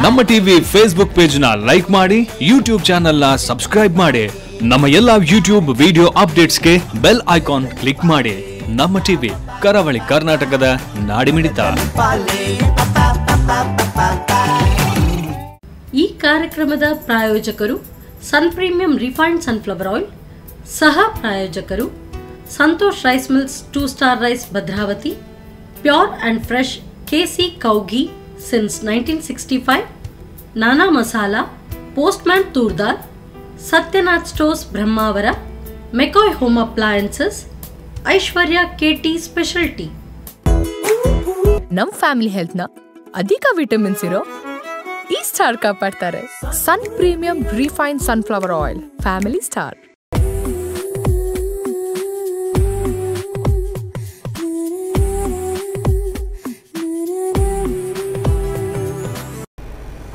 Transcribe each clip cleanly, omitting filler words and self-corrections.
ನಮ್ಮ TV Facebook page ನ like ಮಾಡಿ, ಯೂಟ್ಯೂಬ್ ಚಾನೆಲ್ ನ ಸಬ್ಸ್ಕ್ರೈಬ್ ಮಾಡಿ. ನಮ್ಮ ಎಲ್ಲಾ ಯೂಟ್ಯೂಬ್ ವಿಡಿಯೋ ಅಪ್ಡೇಟ್ಸ್ಗೆ ಬೆಲ್ ಐಕಾನ್ ಕ್ಲಿಕ್ ಮಾಡಿ. ನಮ್ಮ ಟಿವಿ ಕರಾವಳಿ ಕರ್ನಾಟಕದ ನಾಡಿಮಿಡಿತ. ಈ ಕಾರ್ಯಕ್ರಮದ ಪ್ರಾಯೋಜಕರು Sun premium refined sunflower oil, ಸಹ ಪ್ರಾಯೋಜಕರು Santosh rice mills 2 star rice Bhadravati, pure and fresh KC cow ghee since 1965, Nana masala, postman toor dal, Satyanath stores Brahmavar, McCoy home appliances, Aishwarya KT speciality. ನಮ್ಮ ಫ್ಯಾಮಿಲಿ ಹೆಲ್ತ್ ನ ಅಧಿಕ ವಿಟಮಿನ್ಸ್ ಇರೋ ಈ ಸ್ಟಾರ್ ಕಾಪಾಡ್ತಾರೆ. Sun premium refined sunflower oil, family star.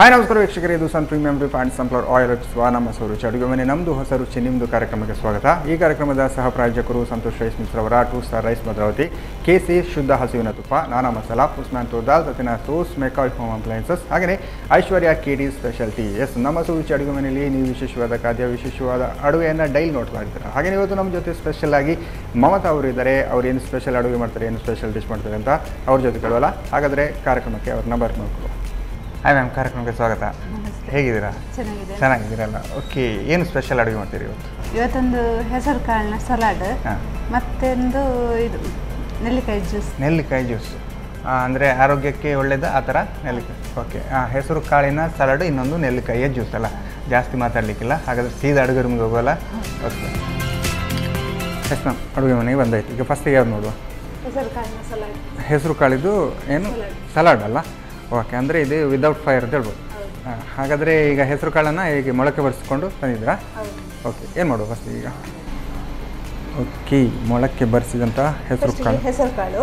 Hi ನಮಸ್ಕಾರ ವೀಕ್ಷಕರೇ, ಇದು Sun premium refined sunflower oil ರಚಿಸುವ ನಮ್ಮ ರುಚಿ ಅಡುಗೆ ಮನೆ. ನಮ್ಮದು ಹೊಸ ರುಚಿ ನಿಮ್ಮದು ಕಾರ್ಯಕ್ರಮಕ್ಕೆ ಸ್ವಾಗತ. ಈ ಕಾರ್ಯಕ್ರಮದ ಸಹ ಪ್ರಾಯೋಜಕರು ಸಂತೋಷ್ ರೈಸ್ ಮಿಲ್ಸ್ ರವರ 2 ಸ್ಟಾರ್ ರೈಸ್ ಭದ್ರಾವತಿ, KC ಶುದ್ಧ ಹಸುವಿನ ತುಪ್ಪ, Nana masala, postman toor dal, Satyanath stores, ಮೆಕಾಯ್ home appliances, ಹಾಗೆಯೇ ಐಶ್ವರ್ಯ KT ಸ್ಪೆಷಾಲಿಟಿ. ನಮ್ಮ ರುಚಿ ಅಡುಗೆ ಮನೆಯಲ್ಲಿ ನೀವು ವಿಶೇಷವಾದ ಖಾದ್ಯ, ವಿಶೇಷವಾದ ಅಡುಗೆಯನ್ನು ಡೈಲಿ ನೋಡ್ತಾ ಇರ್ತಾರೆ. ಹಾಗೆ ಇವತ್ತು ನಮ್ಮ ಜೊತೆ ಸ್ಪೆಷಲ್ ಆಗಿ ಮಮತಾ ಅವರು ಇದ್ದಾರೆ. ಅವ್ರು ಏನು ಸ್ಪೆಷಲ್ ಅಡುಗೆ ಮಾಡ್ತಾರೆ, ಏನು ಸ್ಪೆಷಲ್ ಡಿಶ್ ಮಾಡ್ತಾರೆ ಅಂತ ಅವ್ರ ಜೊತೆ ಕೇಳೋಲ್ಲ. ಹಾಗಾದರೆ ಕಾರ್ಯಕ್ರಮಕ್ಕೆ ಅವ್ರ ನಂಬರ್ ನೋಡ್ಕೊಳ್ಳೋ. ಹಾಯ್ ಮ್ಯಾಮ್, ಕಾರ್ಯಕ್ರಮಕ್ಕೆ ಸ್ವಾಗತ. ಹೇಗಿದ್ದೀರಾ? ಚೆನ್ನಾಗಿದ್ದೀರಲ್ಲ. ಓಕೆ, ಏನು ಸ್ಪೆಷಲ್ ಅಡುಗೆ ಮಾಡ್ತೀರಿ ಇವತ್ತು? ಇವತ್ತೊಂದು ಹೆಸರು ಕಾಳಿನ ಸಲಾಡ್, ಮತ್ತೊಂದು ಇದು ನೆಲ್ಲಿಕಾಯಿ ಜ್ಯೂಸ್. ಅಂದರೆ ಆರೋಗ್ಯಕ್ಕೆ ಒಳ್ಳೇದು ಆ ಥರ ನೆಲ್ಲಿಕಾಯಿ. ಓಕೆ, ಹೆಸರು ಕಾಳಿನ ಸಲಾಡ್, ಇನ್ನೊಂದು ನೆಲ್ಲಿಕಾಯಿಯ ಜ್ಯೂಸ್ ಅಲ್ಲ. ಜಾಸ್ತಿ ಮಾತಾಡಲಿಕ್ಕಿಲ್ಲ, ಹಾಗಾದರೆ ಸೀದಾ ಅಡುಗೆ ರೂಮ್ಗೆ ಹೋಗೋಲ್ಲ. ಓಕೆ ಎಸ್ ಮ್ಯಾಮ್, ಅಡುಗೆ ಮನೆಗೆ ಬಂದಾಯ್ತು. ಈಗ ಫಸ್ಟಿಗೆ ಯಾವ್ದು ನೋಡುವ? ಹೆಸರು ಕಾಳಿನ ಸಲಾಡ್. ಹೆಸರು ಕಾಳಿದು ಏನು ಸಲಾಡ್ ಅಲ್ಲ? ಓಕೆ, ಅಂದರೆ ಇದು ವಿದೌಟ್ ಫೈರ್ ಅಂತ ಹೇಳ್ಬೋದು. ಹಾಗಾದರೆ ಈಗ ಹೆಸರು ಕಾಳನ್ನು ಹೀಗೆ ಮೊಳಕೆ ಬರೆಸ್ಕೊಂಡು ತಂದಿದ್ದೀರಾ? ಓಕೆ, ಏನು ಮಾಡುವ ಫಸ್ಟ್ ಈಗ? ಓಕೆ, ಮೊಳಕೆ ಬರೆಸಿದಂಥ ಹೆಸರು ಕಾಳು.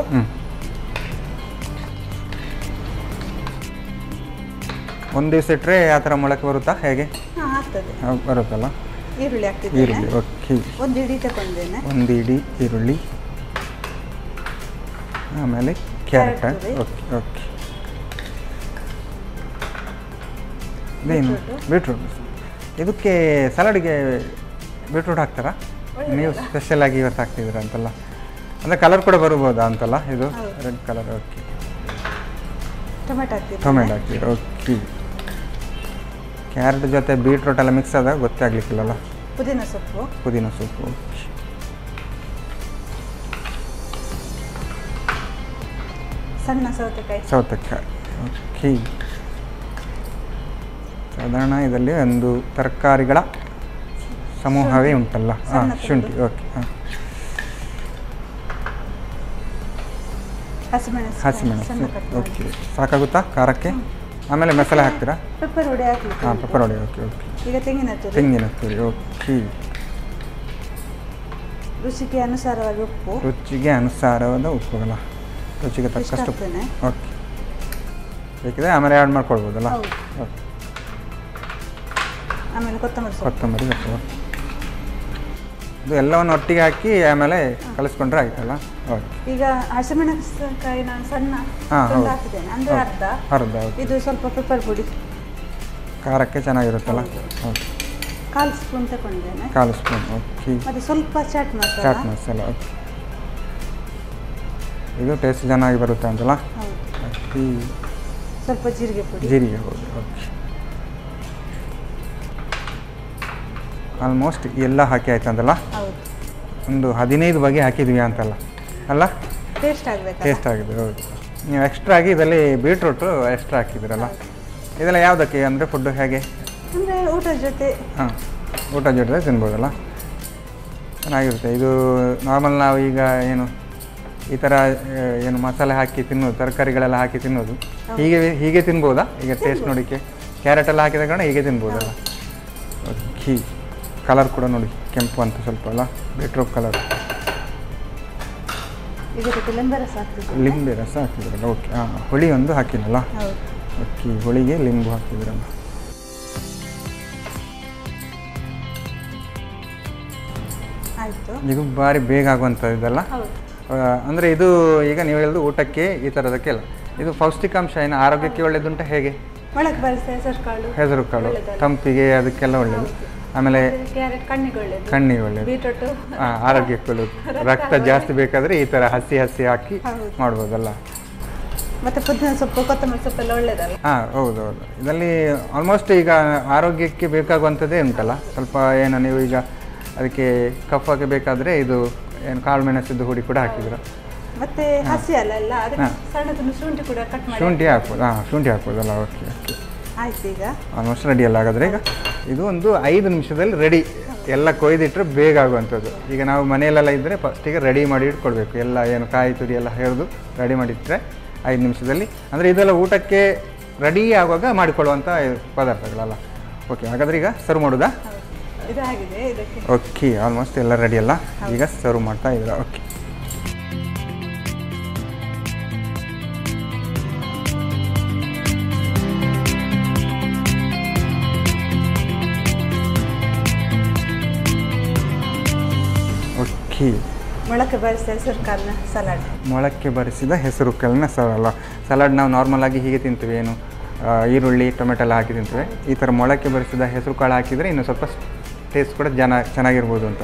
ಒಂದು ದಿವಸ ಇಟ್ಟರೆ ಆ ಥರ ಮೊಳಕೆ ಬರುತ್ತಾ? ಹೇಗೆ ಬರುತ್ತಲ್ಲ? ಈರುಳ್ಳಿ. ಓಕೆ, ಒಂದು ಇಡೀ ಈರುಳ್ಳಿ, ಆಮೇಲೆ ಕ್ಯಾರೆಟ್. ಓಕೆ ಓಕೆ, ಇದೇನು? ಬೀಟ್ರೂಟ್. ಇದಕ್ಕೆ ಸಲಾಡ್ಗೆ ಬೀಟ್ರೂಟ್ ಹಾಕ್ತಾರಾ ನೀವು? ಸ್ಪೆಷಲಾಗಿ ಇವತ್ತು ಹಾಕ್ತಿದ್ದೀರಾ ಅಂತಲ್ಲ? ಅಂದರೆ ಕಲರ್ ಕೂಡ ಬರ್ಬೋದಾ ಅಂತಲ್ಲ? ಇದು ರೆಡ್ ಕಲರ್. ಓಕೆ, ಟೊಮೆಟೊ ಹಾಕ್ತೀರಾ? ಓಕೆ, ಕ್ಯಾರೆಟ್ ಜೊತೆ ಬೀಟ್ರೂಟ್ ಎಲ್ಲ ಮಿಕ್ಸ್ ಆದಾಗ ಗೊತ್ತಾಗ್ಲಿಕ್ಕಿಲ್ಲಲ್ಲ? ಪುದೀನ ಸೊಪ್ಪು. ಓಕೆ, ಸಣ್ಣ ಸೌತೆಕಾಯಿ. ಓಕೆ, ಸಾಧಾರಣ ಇದರಲ್ಲಿ ಒಂದು ತರಕಾರಿಗಳ ಸಮೂಹವೇ ಉಂಟಲ್ಲ? ಶುಂಠಿ. ಓಕೆ, ಹಸಿಮೆಣಸು. ಓಕೆ, ಸಾಕಾಗುತ್ತಾ ಖಾರಕ್ಕೆ? ಆಮೇಲೆ ಮಸಾಲೆ ಹಾಕ್ತೀರಾ? ಪೆಪ್ಪರ್ ಹೊಡೆ. ಓಕೆ ಓಕೆ, ಈಗ ತೆಂಗಿನ ತುರಿ. ಓಕೆ, ರುಚಿಗೆ ಅನುಸಾರವಾದ ಉಪ್ಪುಗಳ ರುಚಿಗೆ ತಕ್ಕಷ್ಟು. ಓಕೆ, ಬೇಕಿದೆ ಆಮೇಲೆ ಆ್ಯಡ್ ಮಾಡ್ಕೊಳ್ಬೋದಲ್ಲ? ಓಕೆ, ಆಮೇಲೆ ಕೊತ್ತಂಬರಿ. ಇದು ಎಲ್ಲವನ್ನು ಒಟ್ಟಿಗೆ ಹಾಕಿ ಆಮೇಲೆ ಕಲಿಸ್ಕೊಂಡ್ರೆ ಆಯ್ತಲ್ಲ? ಓಕೆ, ಈಗ ಹಸಿಮೆಣಸಿನಕಾಯಿನ ಸಣ್ಣ ಹಾಕಿದ್ದೇನೆ, ಅಂದರೆ ಅರ್ಧ. ಇದು ಸ್ವಲ್ಪ ಪೆಪ್ಪರ್ ಪುಡಿ ಖಾರಕ್ಕೆ ಚೆನ್ನಾಗಿರುತ್ತಲ್ಲ? ಓಕೆ, 1/4 ಸ್ಪೂನ್ ತಗೊಂಡಿದ್ದೇನೆ. 1/4 ಸ್ಪೂನ್. ಓಕೆ, ಮತ್ತು ಸ್ವಲ್ಪ ಚಾಟ್ ಮಸಾಲ. ಓಕೆ, ಇದು ಟೇಸ್ಟ್ ಚೆನ್ನಾಗಿ ಬರುತ್ತೆ ಅಂತಲ್ಲ? ಓಕೆ, ಸ್ವಲ್ಪ ಜೀರಿಗೆ ಪುಡಿ. ಹೌದು. ಓಕೆ, ಆಲ್ಮೋಸ್ಟ್ ಎಲ್ಲ ಹಾಕಿ ಆಯ್ತಂತಲ್ಲ? ಒಂದು 15 ಬಗೆ ಹಾಕಿದ್ವಿ ಅಂತಲ್ಲ ಅಲ್ಲ? ಟೇಸ್ಟ್ ಆಗಿದೆ. ಹೌದು, ನೀವು ಎಕ್ಸ್ಟ್ರಾ ಆಗಿ ಇದರಲ್ಲಿ ಬೀಟ್ರೂಟು ಎಕ್ಸ್ಟ್ರಾ ಹಾಕಿದ್ದೀರಲ್ಲ? ಇದೆಲ್ಲ ಯಾವುದಕ್ಕೆ ಅಂದರೆ ಫುಡ್ಡು ಹೇಗೆ? ಊಟದ ಜೊತೆ ತಿನ್ಬೋದಲ್ಲ? ಚೆನ್ನಾಗಿರುತ್ತೆ. ಇದು ನಾರ್ಮಲ್ ನಾವು ಈಗ ಏನು ಈ ಥರ ಏನು ಮಸಾಲೆ ಹಾಕಿ ತಿನ್ನೋದು, ತರಕಾರಿಗಳೆಲ್ಲ ಹಾಕಿ ತಿನ್ನೋದು, ಹೀಗೆ ತಿನ್ಬೋದಾ? ಈಗ ಟೇಸ್ಟ್ ನೋಡಿಕೆ ಕ್ಯಾರೆಟ್ ಎಲ್ಲ ಹಾಕಿದ ಕಾರಣ ಹೀಗೆ ತಿನ್ಬೋದಲ್ಲ? ಓಕೆ, ಕಲರ್ ಕೂಡ ನೋಡಿ ಕೆಂಪು ಅಂತ ಸ್ವಲ್ಪ ಅಲ್ಲ? Beetroot colour. ಲಿಂಬೆ ರಸ ಹಾಕಿದ್ರಲ್ಲ? ಓಕೆ, ಹುಳಿ ಒಂದು ಹಾಕಿನಲ್ಲ? ಓಕೆ, ಹುಳಿಗೆ ಲಿಂಬು ಹಾಕಿದ್ರಲ್ಲ? ಇದು ಭಾರಿ ಬೇಗ ಆಗುವಂಥದ್ದಲ್ಲ? ಅಂದರೆ ಇದು ಈಗ ನೀವು ಹೇಳಿದ್ದು ಊಟಕ್ಕೆ ಈ ಥರದಕ್ಕೆ ಅಲ್ಲ, ಇದು ಪೌಷ್ಟಿಕಾಂಶ ಏನು ಆರೋಗ್ಯಕ್ಕೆ ಒಳ್ಳೆಯದುಂಟ ಹೇಗೆ? ಮೊಳಕೆ ಬರಿಸಿದ ಹೆಸರು ಕಾಳು ತಂಪಿಗೆ ಅದಕ್ಕೆಲ್ಲ ಒಳ್ಳೆಯದು. ಆಮೇಲೆ ಕಣ್ಣಿಗೆ ಒಳ್ಳೆಯದು, ಬೀಟ್ರೂಟ್ ಆರೋಗ್ಯಕ್ಕೆ ಒಳ್ಳೆಯದು. ರಕ್ತ ಜಾಸ್ತಿ ಬೇಕಾದರೆ ಈ ಥರ ಹಸಿ ಹಾಕಿ ಮಾಡ್ಬೋದಲ್ಲ. ಮತ್ತು ಪುದೀನ ಸೊಪ್ಪು ಕೊತ್ತಂಬರಿ ಸೊಪ್ಪೆಲ್ಲ ಒಳ್ಳೆಯದಲ್ಲ? ಹೌದು. ಇದರಲ್ಲಿ ಆಲ್ಮೋಸ್ಟ್ ಈಗ ಆರೋಗ್ಯಕ್ಕೆ ಬೇಕಾಗುವಂಥದ್ದೇ ಉಂಟಲ್ಲ. ಸ್ವಲ್ಪ ಏನು ನೀವು ಈಗ ಅದಕ್ಕೆ ಕಫಕ್ಕೆ ಬೇಕಾದರೆ ಇದು ಏನು ಕಾಳು ಮೆಣಸಿದ್ದು ಹುಡಿ ಕೂಡ ಹಾಕಿದ್ರು. ಮತ್ತೆ ಹಸಿ ಅಲ್ಲ ಎಲ್ಲ ಸಣ್ಣದನ್ನು ಶುಂಠಿ ಕೂಡ ಕಟ್ ಮಾಡಿ ಶುಂಠಿ ಹಾಕ್ಬೋದು. ಶುಂಠಿ ಹಾಕ್ಬೋದಲ್ಲ. ಓಕೆ ಆಯ್ತು. ಈಗ ಆಲ್ಮೋಸ್ಟ್ ರೆಡಿ ಅಲ್ಲ ಹಾಗಾದರೆ. ಈಗ ಇದು ಒಂದು 5 ನಿಮಿಷದಲ್ಲಿ ರೆಡಿ. ಎಲ್ಲ ಕೊಯ್ದಿಟ್ಟರೆ ಬೇಗ ಆಗುವಂಥದ್ದು. ಈಗ ನಾವು ಮನೆಯಲ್ಲೆಲ್ಲ ಇದ್ದರೆ ಫಸ್ಟಿಗೆ ರೆಡಿ ಮಾಡಿ ಇಟ್ಕೊಳ್ಬೇಕು. ಎಲ್ಲ ಏನು ಕಾಯಿ ತುರಿ ಎಲ್ಲ ಹೆರೆದು ರೆಡಿ ಮಾಡಿಟ್ಟರೆ 5 ನಿಮಿಷದಲ್ಲಿ, ಅಂದರೆ ಇದೆಲ್ಲ ಊಟಕ್ಕೆ ರೆಡಿ ಆಗುವಾಗ ಮಾಡಿಕೊಳ್ಳುವಂಥ ಪದಾರ್ಥಗಳಲ್ಲ. ಓಕೆ, ಹಾಗಾದರೆ ಈಗ ಸರ್ವ್ ಮಾಡೋದಾ? ಇದಾಗಿದೆ ಇದಕ್ಕೆ. ಓಕೆ, ಆಲ್ಮೋಸ್ಟ್ ಎಲ್ಲ ರೆಡಿ ಅಲ್ಲ. ಈಗ ಸರ್ವ್ ಮಾಡ್ತಾ ಇದ್ದೀರಾ? ಓಕೆ. ಓಕೆ, ಮೊಳಕೆ ಬರಿಸಿದ ಹೆಸರು ಕಾಳಿನ ಸಲಾಡ್. ಮೊಳಕೆ ಬರಿಸಿದ ಹೆಸರು ಕಾಳಿನ ಸಲಾಡ್ ನಾವು ನಾರ್ಮಲ್ ಆಗಿ ಹೀಗೆ ತಿಂತೀವಿ, ಏನು ಈರುಳ್ಳಿ ಟೊಮೆಟೊ ಎಲ್ಲ ಹಾಕಿ ತಿಂತೀವಿ. ಈ ಥರ ಮೊಳಕೆ ಬರಿಸಿದ ಹೆಸರು ಕಾಳು ಹಾಕಿದರೆ ಇನ್ನೂ ಸ್ವಲ್ಪ ಟೇಸ್ಟ್ ಕೂಡ ಚೆನ್ನಾಗಿರ್ಬೋದು ಅಂತ.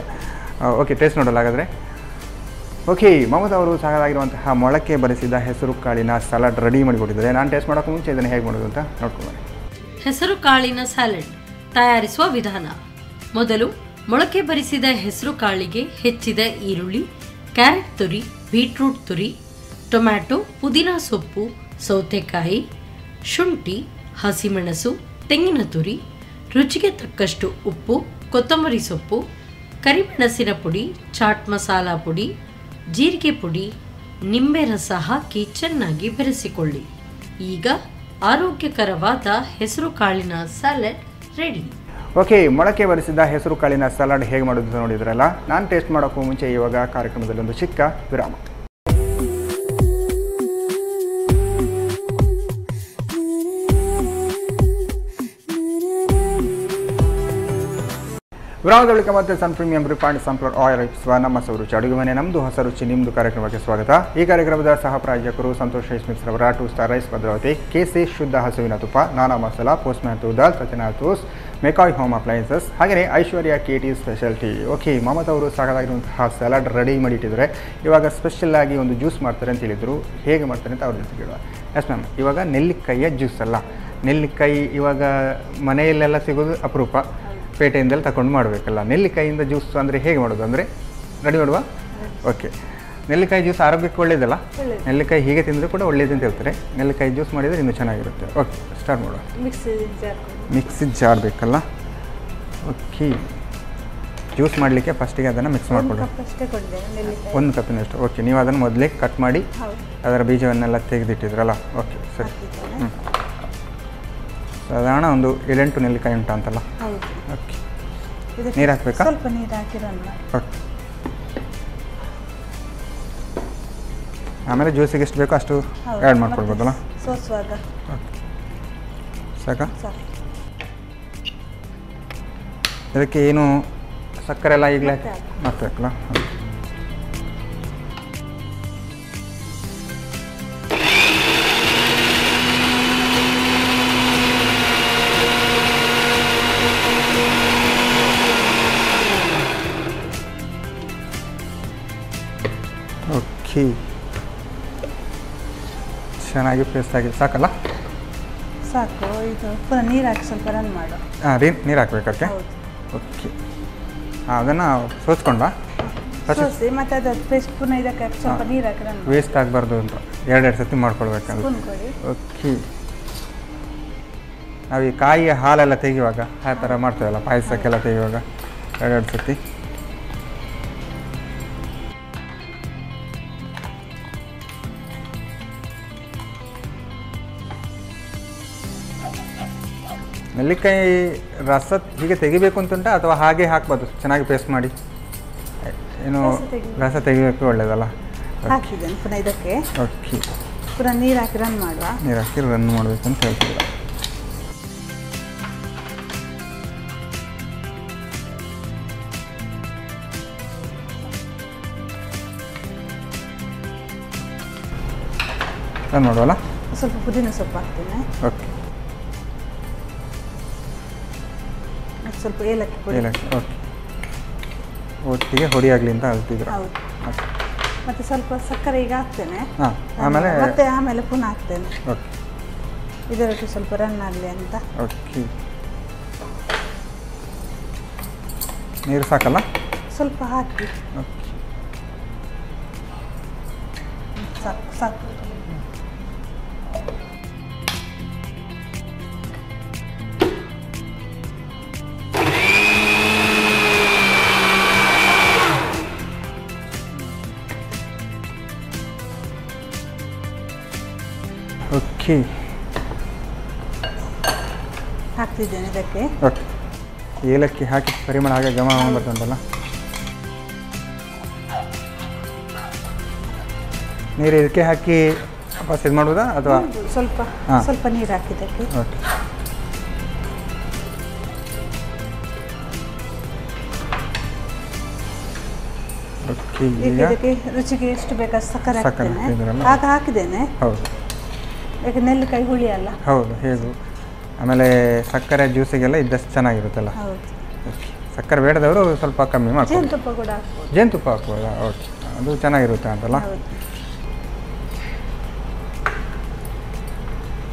ಓಕೆ, ಟೇಸ್ಟ್ ನೋಡೋಲ್ಲ ಹಾಗಾದರೆ. ಓಕೆ, ಮಮತಾ ಅವರು ಸಾಕಾಗಿರುವಂತಹ ಮೊಳಕೆ ಬರಿಸಿದ ಹೆಸರು ಕಾಳಿನ ಸಲಾಡ್ ರೆಡಿ ಮಾಡಿಕೊಟ್ಟಿದ್ದಾರೆ. ನಾನು ಟೇಸ್ಟ್ ಮಾಡೋಕ್ಕೂ ಮುಂಚೆ ಇದನ್ನು ಹೇಗೆ ಮಾಡೋದು ಅಂತ ನೋಡ್ಕೊಂಡು. ಹೆಸರು ಕಾಳಿನ ಸ್ಯಾಲಡ್ ತಯಾರಿಸುವ ವಿಧಾನ. ಮೊದಲು ಮೊಳಕೆ ಬರಿಸಿದ ಹೆಸರು ಕಾಳಿಗೆ ಹೆಚ್ಚಿದ ಈರುಳ್ಳಿ, ಕ್ಯಾರೆಟ್ ತುರಿ, ಬೀಟ್ರೂಟ್ ತುರಿ, ಟೊಮ್ಯಾಟೊ, ಪುದೀನ ಸೊಪ್ಪು, ಸೌತೆಕಾಯಿ, ಶುಂಠಿ, ಹಸಿಮೆಣಸು, ತೆಂಗಿನ ತುರಿ, ರುಚಿಗೆ ತಕ್ಕಷ್ಟು ಉಪ್ಪು, ಕೊತ್ತಂಬರಿ ಸೊಪ್ಪು, ಕರಿಮೆಣಸಿನ ಪುಡಿ, ಚಾಟ್ ಮಸಾಲಾ ಪುಡಿ, ಜೀರಿಗೆ ಪುಡಿ, ನಿಂಬೆ ರಸ ಹಾಕಿ ಚೆನ್ನಾಗಿ ಬೆರೆಸಿಕೊಳ್ಳಿ. ಈಗ ಆರೋಗ್ಯಕರವಾದ ಹೆಸರು ಕಾಳಿನ ಸ್ಯಾಲಡ್ ರೆಡಿ. ಓಕೆ, ಮೊಳಕೆ ಬರಿಸಿದ ಹೆಸರು ಕಾಳಿನ ಸಲಾಡ್ ಹೇಗೆ ಮಾಡೋದು ನೋಡಿದ್ರಲ್ಲ. ನಾನು ಟೇಸ್ಟ್ ಮಾಡೋಕ್ಕೂ ಮುಂಚೆ ಇವಾಗ ಕಾರ್ಯಕ್ರಮದಲ್ಲಿ ಒಂದು ಚಿಕ್ಕ ವಿರಾಮ. ವಿರಾಮದ ಬಳಿಕ ಮತ್ತೆ ಸನ್ ಪ್ರೀಮಿಯಂ ರಿಫೈನ್ಡ್ ಸನ್ಫ್ಲವರ್ ಆಯಿಲ್ ನಮ್ಮ ರುಚಿ ಅಡುಗೆ ಮನೆ ನಮ್ಮದು ಹೊಸ ರುಚಿ ನಿಮ್ಮದು ಕಾರ್ಯಕ್ರಮಕ್ಕೆ ಸ್ವಾಗತ. ಈ ಕಾರ್ಯಕ್ರಮದ ಸಹ ಪ್ರಾಯೋಜಕರು ಸಂತೋಷ್ ರೈಸ್ ಮಿಕ್ಸ್ ರವರ 2 ಸ್ಟಾರ್ ರೈಸ್ ಭದ್ರಾವತಿ, ಕೆಸಿ ಶುದ್ಧ ಹಸುವಿನ ತುಪ್ಪ, ನಾನಾ ಮಸಾಲಾ, ಪೋಸ್ಟ್ಮ್ಯಾನ್ ತೂದಾಲ್, ಸಚನಾ ಟೂಸ್, ಮೆಕಾಯ್ ಹೋಮ್ ಅಪ್ಲಯನ್ಸಸ್, ಹಾಗೆಯೇ Aishwarya KT speciality. Okay, Mamata ಅವರು ಸಾಕಾಗಿರುವಂತಹ ಸಲಾಡ್ ರೆಡಿ ಮಾಡಿಟ್ಟಿದ್ದಾರೆ. ಇವಾಗ ಸ್ಪೆಷಲ್ ಆಗಿ ಒಂದು ಜ್ಯೂಸ್ ಮಾಡ್ತಾರೆ ಅಂತ ಹೇಳಿದರು. ಹೇಗೆ ಮಾಡ್ತಾರೆ ಅಂತ ಅವ್ರ ಜೊತೆ ಕೇಳುವ. ಎಸ್ ಮ್ಯಾಮ್, ಇವಾಗ ನೆಲ್ಲಿಕಾಯಿಯ ಜ್ಯೂಸ್ ಅಲ್ಲ. ನೆಲ್ಲಿಕಾಯಿ ಇವಾಗ ಮನೆಯಲ್ಲೆಲ್ಲ ಸಿಗೋದು ಅಪರೂಪ, ಪೇಟೆಯಿಂದೆಲ್ಲ ತಗೊಂಡು ಮಾಡಬೇಕಲ್ಲ. ನೆಲ್ಲಿಕಾಯಿಯಿಂದ ಜ್ಯೂಸ್ ಅಂದರೆ ಹೇಗೆ ಮಾಡೋದು ಅಂದರೆ ರೆಡಿ ಮಾಡುವ. ಓಕೆ, ನೆಲ್ಲಿಕಾಯಿ ಜ್ಯೂಸ್ ಆರೋಗ್ಯಕ್ಕೆ ಒಳ್ಳೆಯದಲ್ಲ. ನೆಲ್ಲಿಕಾಯಿ ಹೀಗೆ ತಿಂದರೆ ಕೂಡ ಒಳ್ಳೆಯದು ಅಂತ ಹೇಳ್ತಾರೆ. ನೆಲ್ಲಿಕಾಯಿ ಜ್ಯೂಸ್ ಮಾಡಿದರೆ ಇನ್ನೂ ಚೆನ್ನಾಗಿರುತ್ತೆ. ಓಕೆ, ಸ್ಟಾರ್ಟ್ ಮಾಡುವ. ಮಿಕ್ಸಿ ಜಾರ್ ಬೇಕಲ್ಲ. ಓಕೆ, ಜ್ಯೂಸ್ ಮಾಡಲಿಕ್ಕೆ ಫಸ್ಟಿಗೆ ಅದನ್ನು ಮಿಕ್ಸ್ ಮಾಡಿಕೊಡು. 1 ಕಪ್ಪಿನಷ್ಟು. ಓಕೆ, ನೀವು ಅದನ್ನು ಮೊದಲೇ ಕಟ್ ಮಾಡಿ ಅದರ ಬೀಜವನ್ನೆಲ್ಲ ತೆಗೆದಿಟ್ಟಿದ್ರಲ್ಲ. ಓಕೆ, ಸರಿ. ಸಾಧಾರಣ ಒಂದು 7-8 ನೆಲ್ಲಿಕಾಯಿ ಉಂಟು ಅಂತಲ್ಲ. ಓಕೆ, ನೀರು ಹಾಕಬೇಕಾ? ಸ್ವಲ್ಪ ನೀರು ಹಾಕಿರಲ್ಲ. ಓಕೆ, ಆಮೇಲೆ ಜ್ಯೂಸಿಗೆ ಎಷ್ಟು ಬೇಕೋ ಅಷ್ಟು ಆ್ಯಡ್ ಮಾಡ್ಕೊಳ್ಬೋದಲ್ಲ. ಸೋಸುವಾಗ ಸಾಕಾ? ಇದಕ್ಕೆ ಏನು ಸಕ್ಕರೆ ಎಲ್ಲ ಈಗಲೇ ಮತ್ತೆ ಹಾಕಲ್ಲ. ಓಕೆ, ಚೆನ್ನಾಗಿ ಪೇಸ್ಟ್ ಆಗಿದೆ. ಸಾಕಲ್ಲ? ಸಾಕು. ಇದು ಪುನಃ ನೀರು ಹಾಕಿ ಸ್ವಲ್ಪ ರನ್ ಮಾಡು. ನೀರು ಹಾಕ್ಬೇಕು ಅದಕ್ಕೆ. ಓಕೆ, ಅದನ್ನು ಸೋಸ್ಕೊಂಡ ಸೋಸಿ ಮತ್ತೆ ಅದು ಪೇಸ್ಟ್ ಪುನಃ ಇದಕ್ಕೆ ಸ್ವಲ್ಪ ನೀರು ಹಾಕಿ ರನ್ ಮಾಡಿ. ವೇಸ್ಟ್ ಆಗಬಾರ್ದು ಅಂತ 2 ಸತಿ ಮಾಡ್ಕೊಳ್ಬೇಕಂತ. ಓಕೆ, ನಾವು ಈ ಕಾಯಿಯ ಹಾಲೆಲ್ಲ ತೆಗೆಯುವಾಗ ಆ ಥರ ಮಾಡ್ತೇವಲ್ಲ, ಪಾಯಸಕ್ಕೆಲ್ಲ ತೆಗೆಯುವಾಗ 2 ಸತಿ. ನೆಲ್ಲಿಕಾಯಿ ರಸ ಹೀಗೆ ತೆಗಿಬೇಕು ಅಂತುಂಟ ಅಥವಾ ಹಾಗೆ ಹಾಕ್ಬೋದು? ಚೆನ್ನಾಗಿ ಪೇಸ್ಟ್ ಮಾಡಿ ಏನು ರಸ ತೆಗಿಬೇಕು, ಒಳ್ಳೆಯದಲ್ಲ. ಹಾಕಿದ್ದೇನೆ ಪುನಃ ಇದಕ್ಕೆ. ಓಕೆ, ಪುನಃ ನೀರು ಹಾಕಿ ರನ್ ಮಾಡುವ. ನೀರು ಹಾಕಿ ರನ್ ಮಾಡಬೇಕು ಅಂತ ಹೇಳ್ತೀರ. ರನ್ ಮಾಡುವಲ್ಲ. ಸ್ವಲ್ಪ ಪುದೀನ ಸೊಪ್ಪು ಹಾಕ್ತೇನೆ. ಓಕೆ. ಮತ್ತು ಸ್ವಲ್ಪ ಏಲಕ್ಕಿ ಪುಡಿ. ಏಲಕ್ಕಿ ಓಕೆ. ಒಟ್ಟಿಗೆ ಹೊಡಿ ಆಗಲಿ ಅಂತ ಹೇಳ್ತಿದ್ರು. ಹೌದು. ಮತ್ತು ಸ್ವಲ್ಪ ಸಕ್ಕರೆ ಈಗ ಹಾಕ್ತೇನೆ. ಹಾಂ, ಆಮೇಲೆ ಪುನಃ ಹಾಕ್ತೇನೆ. ಓಕೆ. ಇದರೊಟ್ಟಿಗೆ ಸ್ವಲ್ಪ ರನ್ ಆಗಲಿ ಅಂತ. ಓಕೆ. ನೀರು ಸಾಕಲ್ಲ? ಸ್ವಲ್ಪ ಹಾಕಿ. ಓಕೆ. ಸಾಕು ಸಾಕು. ಓಕೆ. ಹಾಕ್ತಿದ್ದೇನೆ ಇದಕ್ಕೆ. ಓಕೆ. ಏಲಕ್ಕಿ ಹಾಕಿ ಪರಿಮಳ ಹಾಗೆ ಘಮ ಬರ್ತುಂಟಲ್ಲ. ನೀರು ಇದಕ್ಕೆ ಹಾಕಿ ವಾಪಸ್ ಇದು ಮಾಡೋದಾ ಅಥವಾ ಸ್ವಲ್ಪ ನೀರು ಹಾಕಿದ್ದಕ್ಕೆ? ಓಕೆ. ಓಕೆ. ಇದಕ್ಕೆ ರುಚಿಗೆ ಎಷ್ಟು ಬೇಕಾದ ಸಕ್ಕರೆ ಹಾಕ್ತೇನೆ. ಹಾಕಿದ್ದೇನೆ. ಹೌದು. ಯಾಕೆ ನೆಲ್ಲಿಕಾಯಿ ಹುಳಿ ಅಲ್ಲ. ಹೌದು, ಹೇಗೂ ಆಮೇಲೆ ಸಕ್ಕರೆ ಜ್ಯೂಸಿಗೆಲ್ಲ ಇದ್ದಷ್ಟು ಚೆನ್ನಾಗಿರುತ್ತಲ್ಲ. ಹೌದು. ಓಕೆ. ಸಕ್ಕರೆ ಬೇಡದವರು ಸ್ವಲ್ಪ ಕಮ್ಮಿ ಮಾಡ್ತಾರೆ. ಜೇನುತುಪ್ಪ ಕೂಡ ಹಾಕ್ಬೋದು. ಜೇನುತುಪ್ಪ ಹಾಕ್ಬೋದಾ? ಓಕೆ, ಅದು ಚೆನ್ನಾಗಿರುತ್ತೆ ಅಂತಲ್ಲ.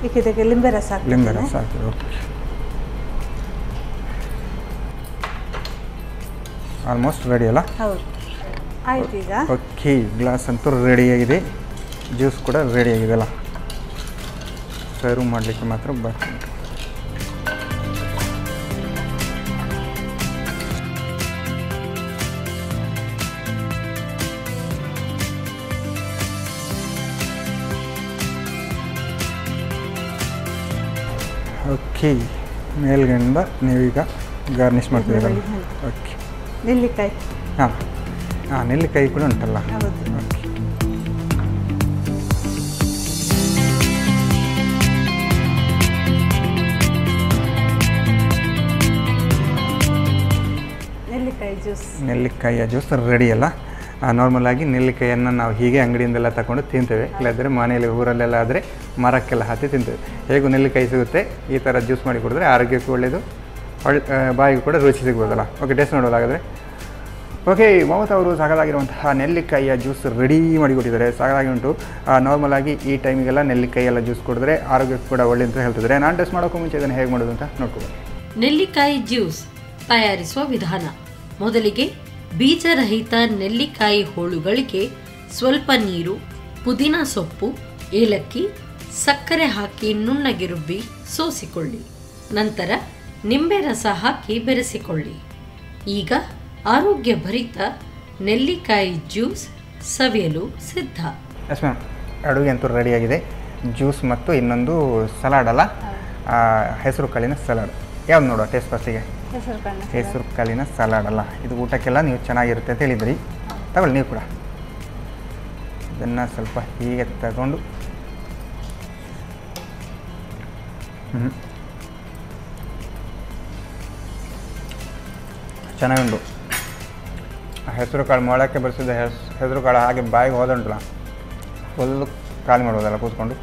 ಇದಕ್ಕೆ ಲಿಂಬೆ ರಸ ಹಾಕ್ತೀನಿ. ಲಿಂಬೆ ರಸ ಹಾಕಿ. ಓಕೆ. ಆಲ್ಮೋಸ್ಟ್ ರೆಡಿ ಅಲ್ಲ? ಹೌದು, ಆಯ್ತು ಈಗ. ಓಕೆ, ಗ್ಲಾಸ್ ಅಂತೂ ರೆಡಿಯಾಗಿದೆ, ಜ್ಯೂಸ್ ಕೂಡ ರೆಡಿಯಾಗಿದೆ ಅಲ್ಲ. ಸರ್ವ್ ಮಾಡಲಿಕ್ಕೆ ಮಾತ್ರ ಬಾಕಿ. ಓಕೆ, ಮೇಲ್ಗಡೆಯಿಂದ ನೀವೀಗ ಗಾರ್ನಿಷ್ ಮಾಡ್ತಿದ್ದೀರಲ್ಲ. ಓಕೆ. ನೆಲ್ಲಿಕಾಯಿ. ಹಾಂ ಹಾಂ, ನೆಲ್ಲಿಕಾಯಿ ಕೂಡ ಉಂಟಲ್ಲ. ಹೌದು. ಓಕೆ. ನೆಲ್ಲಿಕಾಯಿಯ ಜ್ಯೂಸ್ ರೆಡಿ ಅಲ್ಲ. ನಾರ್ಮಲಾಗಿ ನೆಲ್ಲಿಕಾಯಿಯನ್ನು ನಾವು ಹೀಗೆ ಅಂಗಡಿಯಿಂದೆಲ್ಲ ತಗೊಂಡು ತಿಂತೇವೆ, ಇಲ್ಲಾಂದರೆ ಮನೆಯಲ್ಲಿ ಊರಲ್ಲೆಲ್ಲ ಆದರೆ ಮರಕ್ಕೆಲ್ಲ ಹತ್ತಿ ತಿಂತೇವೆ. ಹೇಗೂ ನೆಲ್ಲಿಕಾಯಿ ಸಿಗುತ್ತೆ, ಈ ಥರ ಜ್ಯೂಸ್ ಮಾಡಿ ಕುಡಿದ್ರೆ ಆರೋಗ್ಯಕ್ಕೂ ಒಳ್ಳೆಯದು, ಬಾಯಿಗೂ ಕೂಡ ರುಚಿ ಸಿಗ್ಬೋದಲ್ಲ. ಓಕೆ, ಟೇಸ್ಟ್ ನೋಡೋದಾದರೆ. ಓಕೆ, ಮಮತಾ ಅವರು ಸಾಕಾಗಿರುವಂತಹ ನೆಲ್ಲಿಕಾಯಿಯ ಜ್ಯೂಸ್ ರೆಡಿ ಮಾಡಿಕೊಟ್ಟಿದ್ದಾರೆ. ಸಾಕಾಗಿ ಉಂಟು. ನಾರ್ಮಲಾಗಿ ಈ ಟೈಮಿಗೆಲ್ಲ ನೆಲ್ಲಿಕಾಯಿಯೆಲ್ಲ ಜ್ಯೂಸ್ ಕುಡಿದ್ರೆ ಆರೋಗ್ಯಕ್ಕೂ ಕೂಡ ಒಳ್ಳೆ ಅಂತ ಹೇಳ್ತಿದ್ದಾರೆ. ನಾನು ಟೆಸ್ಟ್ ಮಾಡೋಕ್ಕೂ ಮುಂಚೆ ಇದನ್ನು ಹೇಗೆ ಮಾಡೋದು ಅಂತ ನೋಡ್ಕೋಬೋದು. ನೆಲ್ಲಿಕಾಯಿ ಜ್ಯೂಸ್ ತಯಾರಿಸುವ ವಿಧಾನ. ಮೊದಲಿಗೆ ಬೀಜರಹಿತ ನೆಲ್ಲಿಕಾಯಿ ಹೋಳುಗಳಿಗೆ ಸ್ವಲ್ಪ ನೀರು, ಪುದೀನ ಸೊಪ್ಪು, ಏಲಕ್ಕಿ, ಸಕ್ಕರೆ ಹಾಕಿ ನುಣ್ಣಗೆ ರುಬ್ಬಿ ಸೋಸಿಕೊಳ್ಳಿ. ನಂತರ ನಿಂಬೆ ರಸ ಹಾಕಿ ಬೆರೆಸಿಕೊಳ್ಳಿ. ಈಗ ಆರೋಗ್ಯ ಭರಿತ ನೆಲ್ಲಿಕಾಯಿ ಜ್ಯೂಸ್ ಸವಿಯಲು ಸಿದ್ಧ. ಎಸ್ ಮ್ಯಾಮ್, ಅಡುಗೆ ಅಂತೂ ರೆಡಿಯಾಗಿದೆ. ಜ್ಯೂಸ್ ಮತ್ತು ಇನ್ನೊಂದು ಸಲಾಡ್ ಅಲ್ಲ, ಹೆಸರು ಕಾಳಿನ ಸಲಾಡ್. ಯಾವ್ದು ನೋಡುವ ಟೇಸ್ಟ್ ಫಸ್ಟಿಗೆ? ಹೆಸರು ಕಾಳಿನ ಸಲಾಡ್ ಅಲ್ಲ, ಇದು ಊಟಕ್ಕೆಲ್ಲ ನೀವು ಚೆನ್ನಾಗಿರುತ್ತೆ ಅಂತ ಹೇಳಿದ್ರಿ. ತಗೊಳ್ಳಿ ನೀವು ಕೂಡ. ಇದನ್ನು ಸ್ವಲ್ಪ ಹೀಗೆ ತಗೊಂಡು ಚೆನ್ನಾಗುಂಟು. ಹೆಸರು ಕಾಳು ಮೊಳಕ್ಕೆ ಬರೆಸಿದ ಹೆಸರು ಕಾಳು ಹಾಗೆ ಬಾಯಿಗೆ ಹೋದಂಟಲ್ಲ, ಫುಲ್ಲು ಖಾಲಿ ಮಾಡ್ಬೋದಲ್ಲ ಕೂತ್ಕೊಂಡು.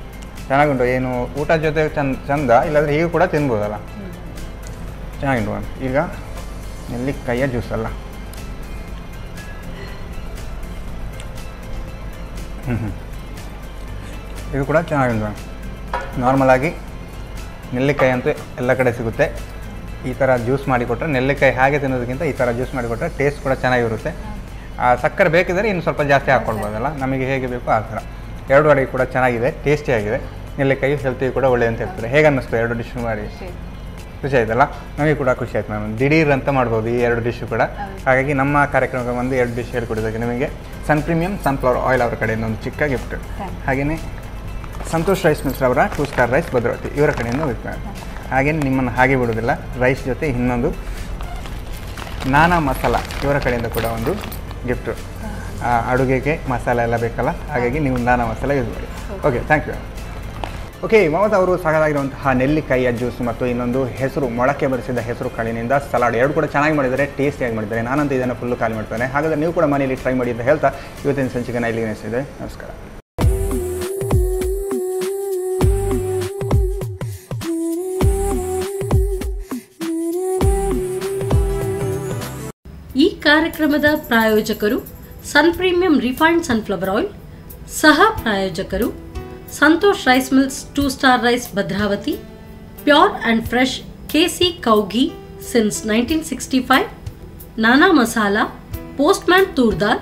ಚೆನ್ನಾಗುಂಟು. ಏನು ಊಟದ ಜೊತೆ ಚಂದ, ಇಲ್ಲಾಂದರೆ ಹೀಗೆ ಕೂಡ ತಿನ್ಬೋದಲ್ಲ, ಚೆನ್ನಾಗಿಂಟು. ಈಗ ನೆಲ್ಲಿಕಾಯಿಯ ಜ್ಯೂಸ್ ಅಲ್ಲ. ಇದು ಕೂಡ ಚೆನ್ನಾಗಿಂಟು. ನಾರ್ಮಲಾಗಿ ನೆಲ್ಲಿಕಾಯಿ ಅಂತೂ ಎಲ್ಲ ಕಡೆ ಸಿಗುತ್ತೆ. ಈ ಥರ ಜ್ಯೂಸ್ ಮಾಡಿಕೊಟ್ರೆ, ನೆಲ್ಲಿಕಾಯಿ ಹಾಗೆ ತಿನ್ನೋದಕ್ಕಿಂತ ಈ ಥರ ಜ್ಯೂಸ್ ಮಾಡಿಕೊಟ್ರೆ ಟೇಸ್ಟ್ ಕೂಡ ಚೆನ್ನಾಗಿರುತ್ತೆ. ಸಕ್ಕರೆ ಬೇಕಿದ್ದರೆ ಇನ್ನು ಸ್ವಲ್ಪ ಜಾಸ್ತಿ ಹಾಕ್ಕೊಳ್ಬೋದಲ್ಲ, ನಮಗೆ ಹೇಗೆ ಬೇಕೋ ಆ ಥರ. ಎರಡು ಅಡುಗೆ ಕೂಡ ಚೆನ್ನಾಗಿದೆ, ಟೇಸ್ಟಿಯಾಗಿದೆ. ನೆಲ್ಲಿಕಾಯಿ ಹೆಲ್ತಿಗೆ ಕೂಡ ಒಳ್ಳೆ ಅಂತ ಹೇಳ್ತಾರೆ. ಹೇಗೆ ಅನ್ನಿಸ್ತು ಎರಡು ಡಿಶ್ ಮಾಡಿ? ಖುಷಿ ಆಯ್ತಲ್ಲ? ನಮಗೆ ಕೂಡ ಖುಷಿ ಆಯ್ತು ಮ್ಯಾಮ್. ದಿಢೀರ್ ಅಂತ ಮಾಡ್ಬೋದು ಈ ಎರಡು ಡಿಶ್ಶು ಕೂಡ. ಹಾಗಾಗಿ ನಮ್ಮ ಕಾರ್ಯಕ್ರಮಕ್ಕೆ ಬಂದು ಎರಡು ಡಿಶ್ ಹೇಳ್ಕೊಡೋದಕ್ಕೆ ನಿಮಗೆ ಸನ್ ಪ್ರೀಮಿಯಂ ಸನ್ಫ್ಲವರ್ ಆಯಿಲ್ ಅವರ ಕಡೆಯಿಂದ ಒಂದು ಚಿಕ್ಕ ಗಿಫ್ಟ್. ಹಾಗೆಯೇ ಸಂತೋಷ್ ರೈಸ್ ಮಿಲ್ಸ್ ಅವರ 2 ಸ್ಟಾರ್ ರೈಸ್ ಭದ್ರಾವತಿ ಇವರ ಕಡೆಯಿಂದ ಗಿಫ್ಟ್. ಹಾಗೇನು ನಿಮ್ಮನ್ನು ಹಾಗೆ ಬಿಡೋದಿಲ್ಲ, ರೈಸ್ ಜೊತೆ ಇನ್ನೊಂದು ನಾನಾ ಮಸಾಲ ಇವರ ಕಡೆಯಿಂದ ಕೂಡ ಒಂದು ಗಿಫ್ಟು. ಅಡುಗೆಗೆ ಮಸಾಲೆ ಎಲ್ಲ ಬೇಕಲ್ಲ, ಹಾಗಾಗಿ ನೀವು ನಾನಾ ಮಸಾಲ ಯೂಸ್ ಮಾಡಿ. Okay, thank you. Okay, Mamata ಅವರು ಸಾಕಾಗಿರುವಂತಹ ನೆಲ್ಲಿಕಾಯಿಯ ಜ್ಯೂಸ್ ಮತ್ತು ಇನ್ನೊಂದು ಹೆಸರು ಮೊಳಕೆ ಬರೆಸಿದ ಹೆಸರು ಕಾಳಿನಿಂದ ಸಲಾಡ್ ಎರಡು ಕೂಡ ಚೆನ್ನಾಗಿ ಮಾಡಿದ್ದಾರೆ, ಟೇಸ್ಟಿಯಾಗಿ ಮಾಡಿದ್ದಾರೆ. ನಾನಂತೂ ಇದನ್ನು ಫುಲ್ಲು ಖಾಲಿ ಮಾಡ್ತೇನೆ. ಹಾಗಾದರೆ ನೀವು ಕೂಡ ಮನೆಯಲ್ಲಿ ಟ್ರೈ ಮಾಡಿ ಅಂತ ಹೇಳ್ತಾ ಇವತ್ತಿನ ಸಂಚಿಕೆನ ಇಲ್ಲಿಗೆ ನಿಲ್ಲಿಸಿದೆ. ನಮಸ್ಕಾರ. ಕಾರ್ಯಕ್ರಮದ ಪ್ರಾಯೋಜಕರು Sun premium refined sunflower oil, ಸಹ ಪ್ರಾಯೋಜಕರು Santosh rice mills 2 star rice Bhadravati, pure and fresh KC cow ghee since 1965, Nana masala, postman toor dal,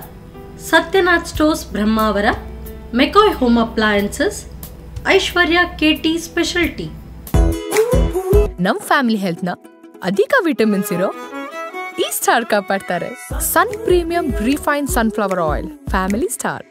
Satyanath stores Brahmavar, McCoy home appliances, Aishwarya KT speciality. ನಮ್ ಫ್ಯಾಮಿಲಿ ಹೆಲ್ತ್ ನ ಅಧಿಕ ವಿಟಮಿನ್ಸ್ ಇರೋ ಈ ಸ್ಟಾರ್ ಕಾಪಾಡ್ತಾರೆ. Sun premium refined sunflower oil, family star.